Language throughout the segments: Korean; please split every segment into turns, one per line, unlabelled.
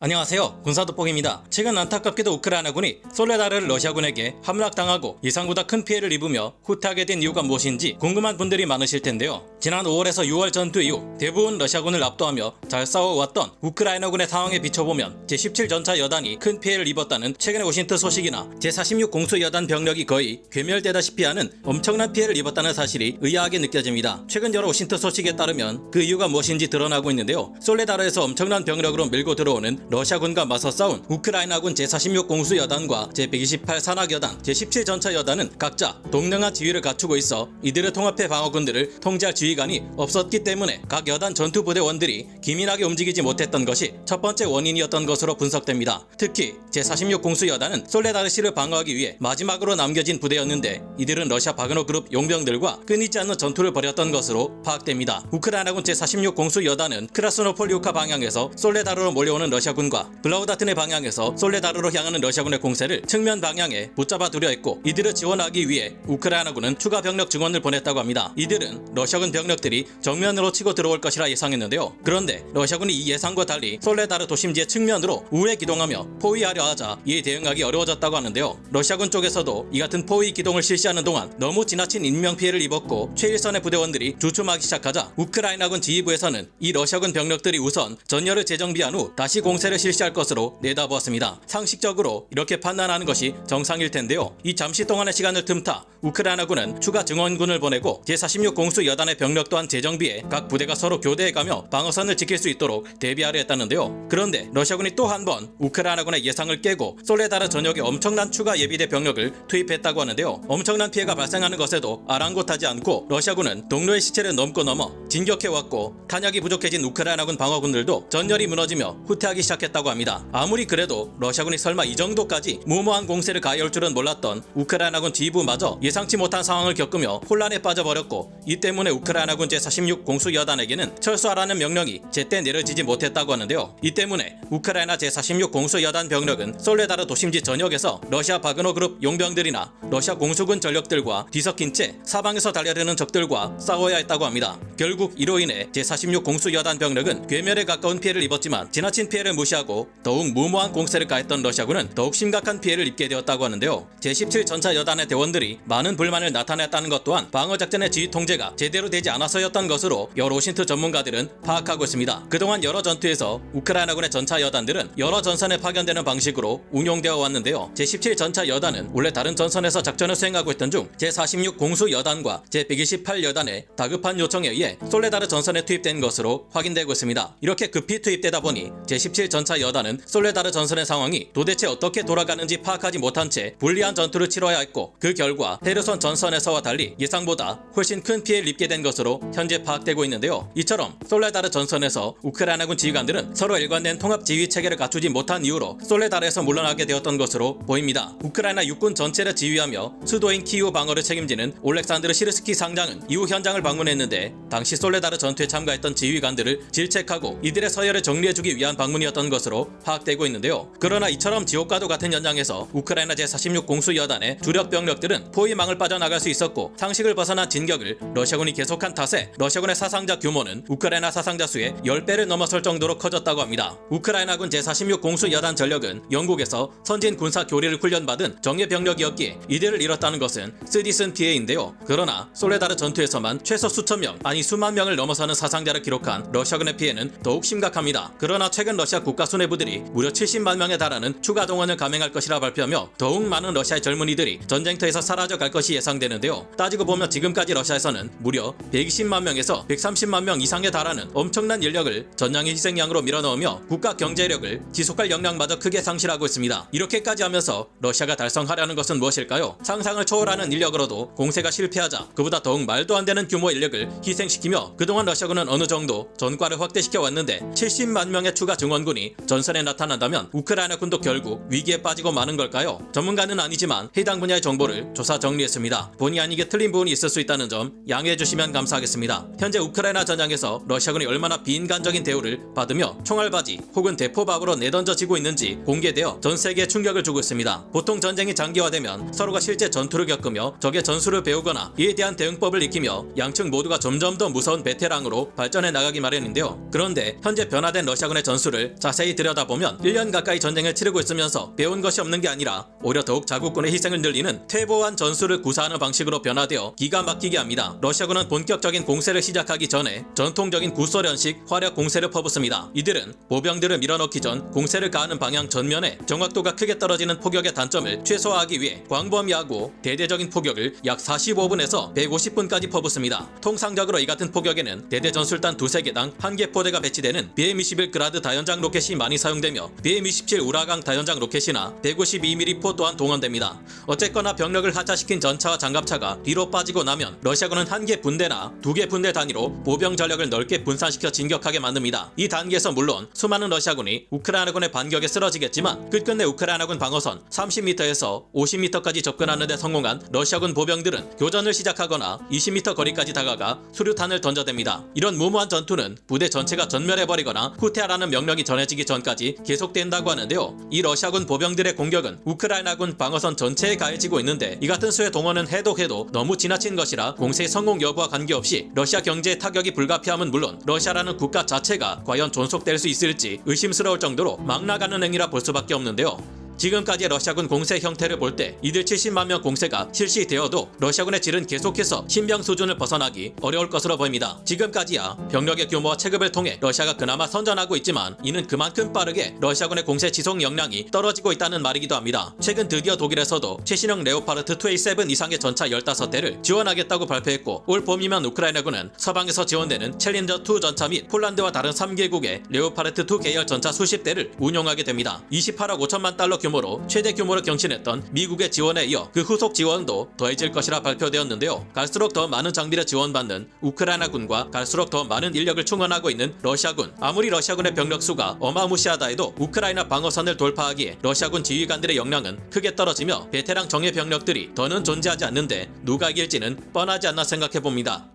안녕하세요, 군사돋보기입니다. 최근 안타깝게도 우크라이나군이 솔레다르를 러시아군에게 함락당하고 예상보다 큰 피해를 입으며 후퇴하게 된 이유가 무엇인지 궁금한 분들이 많으실 텐데요. 지난 5월에서 6월 전투 이후 대부분 러시아군을 압도하며 잘 싸워왔던 우크라이나군의 상황에 비춰보면 제17전차 여단이 큰 피해를 입었다는 최근의 오신트 소식이나 제46 공수여단 병력이 거의 괴멸되다시피 하는 엄청난 피해를 입었다는 사실이 의아하게 느껴집니다. 최근 여러 오신트 소식에 따르면 그 이유가 무엇인지 드러나고 있는데요. 솔레다르에서 엄청난 병력으로 밀고 들어오는 러시아군과 맞서 싸운 우크라이나군 제46 공수여단과 제128 산악여단, 제17전차 여단은 각자 동등한 지위를 갖추고 있어 이들의 통합해 방어군들을 통제할 지휘관이 없었기 때문에 각 여단 전투부대원들이 기민하게 움직이지 못했던 것이 첫 번째 원인이었던 것으로 분석됩니다. 특히 제46 공수여단은 솔레다르시를 방어하기 위해 마지막으로 남겨진 부대였는데 이들은 러시아 바그너 그룹 용병들과 끊이지 않는 전투를 벌였던 것으로 파악됩니다. 우크라이나군 제46 공수여단은 크라스노폴리우카 방향에서 솔레다르로 몰려오는 러시아군과 블라우다트네 방향에서 솔레다르로 향하는 러시아군의 공세를 측면 방향에 붙잡아 두려 했고, 이들을 지원하기 위해 우크라이나군은 추가 병력 증원을 보냈다고 합니다. 이들은 러시아군 병력들이 정면으로 치고 들어올 것이라 예상했는데요. 그런데 러시아군이 이 예상과 달리 솔레다르 도심지의 측면으로 우회 기동하며 포위하려 하자 이에 대응하기 어려워졌다고 하는데요. 러시아군 쪽에서도 이 같은 포위 기동을 실시하는 동안 너무 지나친 인명피해를 입었고 최일선의 부대원들이 주춤하기 시작하자 우크라이나군 지휘부에서는 이 러시아군 병력들이 우선 전열을 재정비한 후 다시 공세를 실시할 것으로 내다보았습니다. 상식적으로 이렇게 판단하는 것이 정상일 텐데요. 이 잠시 동안의 시간을 틈타 우크라이나군은 추가 증원군을 보내고 제46 공수여단의 병력 또한 재정비해 각 부대가 서로 교대해가며 방어선을 지킬 수 있도록 대비하려 했다는데요. 그런데 러시아군이 또 한 번 우크라이나군의 예상을 깨고 솔레다르 전역에 엄청난 추가 예비대 병력을 투입했다고 하는데요. 엄청난 피해가 발생하는 것에도 아랑곳하지 않고 러시아군은 동료의 시체를 넘고 넘어 진격해왔고, 탄약이 부족해진 우크라이나군 방어군들도 전열이 무너지며 후퇴하기 시작했다고 합니다. 아무리 그래도 러시아군이 설마 이 정도까지 무모한 공세를 가해올 줄은 몰랐던 우크라이나군 지휘부마저 예상치 못한 상황을 겪으며 혼란에 빠져버렸고, 이 때문에 우크라이나군 제46 공수여단에게는 철수하라는 명령이 제때 내려지지 못했다고 하는데요. 이 때문에 우크라이나 제46 공수여단 병력은 솔레다르 도심지 전역에서 러시아 바그너 그룹 용병들이나 러시아 공수군 전력들과 뒤섞인 채 사방에서 달려드는 적들과 싸워야 했다고 합니다. 결국 이로 인해 제46 공수여단 병력은 괴멸에 가까운 피해를 입었지만 지나친 피해를 무시하고 더욱 무모한 공세를 가했던 러시아군은 더욱 심각한 피해를 입게 되었다고 하는데요. 제17전차 여단의 대원들이 많은 불만을 나타냈다는 것 또한 방어작전의 지휘 통제가 제대로 되지 않아서였던 것으로 여러 오신트 전문가들은 파악하고 있습니다. 그동안 여러 전투에서 우크라이나군의 전차 여단들은 여러 전선에 파견되는 방식으로 운용되어 왔는데요. 제17전차 여단은 원래 다른 전선에서 작전을 수행하고 있던 중 제46 공수여단과 제128 여단의 다급한 요청에 의해 솔레다르 전선에 투입된 것으로 확인되고 있습니다. 이렇게 급히 투입되다 보니 제17전차 여단은 솔레다르 전선의 상황이 도대체 어떻게 돌아가는지 파악하지 못한 채 불리한 전투를 치러야 했고, 그 결과 헤르손 전선에서와 달리 예상보다 훨씬 큰 피해를 입게 된 것으로 현재 파악되고 있는데요. 이처럼 솔레다르 전선에서 우크라이나군 지휘관들은 서로 일관된 통합 지휘 체계를 갖추지 못한 이유로 솔레다르에서 물러나게 되었던 것으로 보입니다. 우크라이나 육군 전체를 지휘하며 수도인 키이우 방어를 책임지는 올렉산드르 시르스키 상장은 이후 현장을 방문했는데, 당시 솔레다르 전투에 참가했던 지휘관들을 질책하고 이들의 서열을 정리해주기 위한 방문이었던 것으로 파악되고 있는데요. 그러나 이처럼 지옥과도 같은 현장에서 우크라이나 제46 공수여단의 주력 병력들은 포위망을 빠져나갈 수 있었고, 상식을 벗어난 진격을 러시아군이 계속한 탓에 러시아군의 사상자 규모는 우크라이나 사상자 수의 10배를 넘어설 정도로 커졌다고 합니다. 우크라이나군 제46 공수여단 전력은 영국에서 선진 군사 교리를 훈련받은 정예 병력이었기에 이들을 잃었다는 것은 쓰디쓴 피해인데요. 그러나 솔레다르 전투에서만 최소 수천 명, 아니 수만 명을 넘어서는 사상자를 기록한 러시아군의 피해는 더욱 심각합니다. 그러나 최근 러시아 국가 수뇌부들이 무려 70만 명에 달하는 추가 동원을 감행할 것이라 발표하며 더욱 많은 러시아의 젊은이들이 전쟁터에서 사라져갈 것이 예상되는데요. 따지고 보면 지금까지 러시아에서는 무려 120만 명에서 130만 명 이상에 달하는 엄청난 인력을 전장의 희생양으로 밀어넣으며 국가 경제력을 지속할 역량마저 크게 상실하고 있습니다. 이렇게까지 하면서 러시아가 달성하려는 것은 무엇일까요? 상상을 초월하는 인력으로도 공세가 실패하자 그보다 더욱 말도 안 되는 규모의 인력을 희생시키며, 그동안 러시아군은 어느 정도 전과를 확대시켜 왔는데 70만 명의 추가 증원군이 전선에 나타난다면 우크라이나군도 결국 위기에 빠지고 마는 걸까요? 전문가는 아니지만 해당 분야의 정보를 조사 정리했습니다. 본의 아니게 틀린 부분이 있을 수 있다는 점 양해해 주시면 감사하겠습니다. 현재 우크라이나 전장에서 러시아군이 얼마나 비인간적인 대우를 받으며 총알바지 혹은 대포밥으로 내던져지고 있는지 공개되어 전 세계에 충격을 주고 있습니다. 보통 전쟁이 장기화되면 서로가 실제 전투를 겪으며 적의 전술을 배우거나 이에 대한 대응법을 익히며 양측 모두가 점점 더 무서운 베테랑으로 발전해 나가기 마련인데요. 그런데 현재 변화된 러시아군의 전술을 자세히 자세히 들여다보면 1년 가까이 전쟁을 치르고 있으면서 배운 것이 없는 게 아니라 오히려 더욱 자국군의 희생을 늘리는 퇴보한 전술을 구사하는 방식으로 변화되어 기가 막히게 합니다. 러시아군은 본격적인 공세를 시작하기 전에 전통적인 구소련식 화력 공세를 퍼붓습니다. 이들은 보병들을 밀어넣기 전 공세를 가하는 방향 전면에 정확도가 크게 떨어지는 포격의 단점을 최소화하기 위해 광범위하고 대대적인 포격을 약 45분에서 150분까지 퍼붓습니다. 통상적으로 이 같은 포격에는 대대 전술단 두세 개당 한 개 포대가 배치되는 BM-21 그라드 다연장 로켓이 많이 사용되며 BM-27 우라강 다연장 로켓이나 152mm 포 또한 동원됩니다. 어쨌거나 병력을 하차시킨 전차와 장갑차가 뒤로 빠지고 나면 러시아군은 한 개 분대나 두 개 분대 단위로 보병 전력을 넓게 분산시켜 진격하게 만듭니다. 이 단계에서 물론 수많은 러시아군이 우크라이나군의 반격에 쓰러지겠지만 끝끝내 우크라이나군 방어선 30m에서 50m까지 접근하는 데 성공한 러시아군 보병들은 교전을 시작하거나 20m 거리까지 다가가 수류탄을 던져댑니다. 이런 무모한 전투는 부대 전체가 전멸해버리거나 후퇴하라는 명령이 전해지기 전까지 계속된다고 하는데요. 이 러시아군 보병들의 공격은 우크라이나군 방어선 전체에 가해지고 있는데 이 같은 수의 동원은 해도 너무 지나친 것이라 공세의 성공 여부와 관계없이 러시아 경제에 타격이 불가피함은 물론 러시아라는 국가 자체가 과연 존속될 수 있을지 의심스러울 정도로 막 나가는 행위라 볼 수밖에 없는데요. 지금까지의 러시아군 공세 형태를 볼 때 이들 70만 명 공세가 실시되어도 러시아군의 질은 계속해서 신병 수준을 벗어나기 어려울 것으로 보입니다. 지금까지야 병력의 규모와 체급을 통해 러시아가 그나마 선전하고 있지만 이는 그만큼 빠르게 러시아군의 공세 지속 역량이 떨어지고 있다는 말이기도 합니다. 최근 드디어 독일에서도 최신형 레오파르트 2A7 이상의 전차 15대를 지원하겠다고 발표했고 올 봄이면 우크라이나군은 서방에서 지원되는 챌린저2 전차 및 폴란드와 다른 3개국의 레오파르트2 계열 전차 수십 대를 운용하게 됩니다. 28억 5천만 달러 규모로 최대 규모로 경신했던 미국의 지원에 이어 그 후속 지원도 더해질 것이라 발표되었는데요. 갈수록 더 많은 장비를 지원받는 우크라이나군과 갈수록 더 많은 인력을 충원하고 있는 러시아군. 아무리 러시아군의 병력 수가 어마무시하다 해도 우크라이나 방어선을 돌파하기에 러시아군 지휘관들의 역량은 크게 떨어지며 베테랑 정예 병력들이 더는 존재하지 않는데 누가 이길지는 뻔하지 않나 생각해봅니다.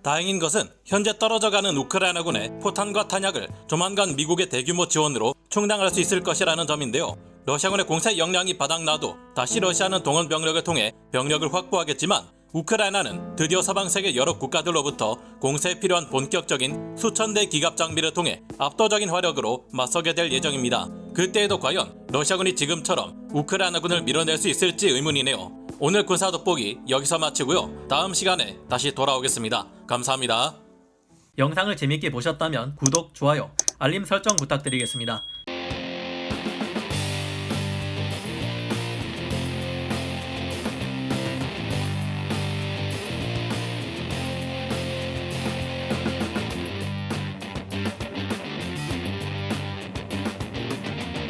다행인 것은 현재 떨어져가는 우크라이나군의 포탄과 탄약을 조만간 미국의 대규모 지원으로 충당할 수 있을 것이라는 점인데요. 러시아군의 공세 역량이 바닥나도 다시 러시아는 동원 병력을 통해 병력을 확보하겠지만 우크라이나는 드디어 서방 세계 여러 국가들로부터 공세에 필요한 본격적인 수천 대 기갑 장비를 통해 압도적인 화력으로 맞서게 될 예정입니다. 그때에도 과연 러시아군이 지금처럼 우크라이나군을 밀어낼 수 있을지 의문이네요. 오늘 군사 돋보기 여기서 마치고요. 다음 시간에 다시 돌아오겠습니다. 감사합니다.
영상을 재밌게 보셨다면 구독, 좋아요, 알림 설정 부탁드리겠습니다.